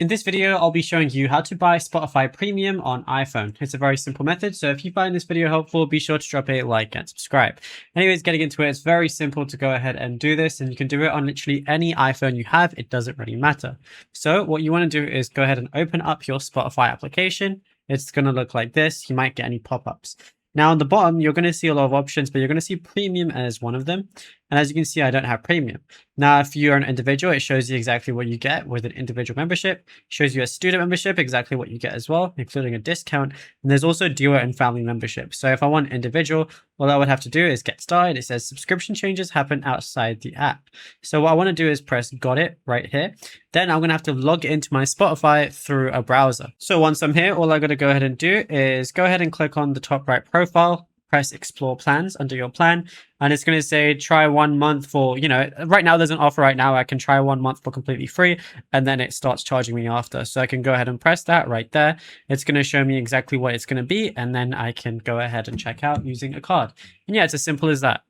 In this video, I'll be showing you how to buy Spotify Premium on iPhone. It's a very simple method, so if you find this video helpful, be sure to drop a like and subscribe. Anyways, getting into it, it's very simple to go ahead and do this, and you can do it on literally any iPhone you have. It doesn't really matter. So what you want to do is go ahead and open up your Spotify application. It's going to look like this. You might get any pop-ups. Now on the bottom, you're going to see a lot of options, but you're going to see premium as one of them. And as you can see, I don't have premium. Now, if you're an individual, it shows you exactly what you get with an individual membership. It shows you a student membership, exactly what you get as well, including a discount. And there's also duo and family membership. So if I want individual, all I would have to do is get started. It says subscription changes happen outside the app. So what I want to do is press got it right here. Then I'm going to have to log into my Spotify through a browser. So once I'm here, all I got to go ahead and do is go ahead and click on the top right profile, press explore plans under your plan. And it's going to say try 1 month for, right now there's an offer right now. I can try 1 month for completely free. And then it starts charging me after. So I can go ahead and press that right there. It's going to show me exactly what it's going to be. And then I can go ahead and check out using a card. And yeah, it's as simple as that.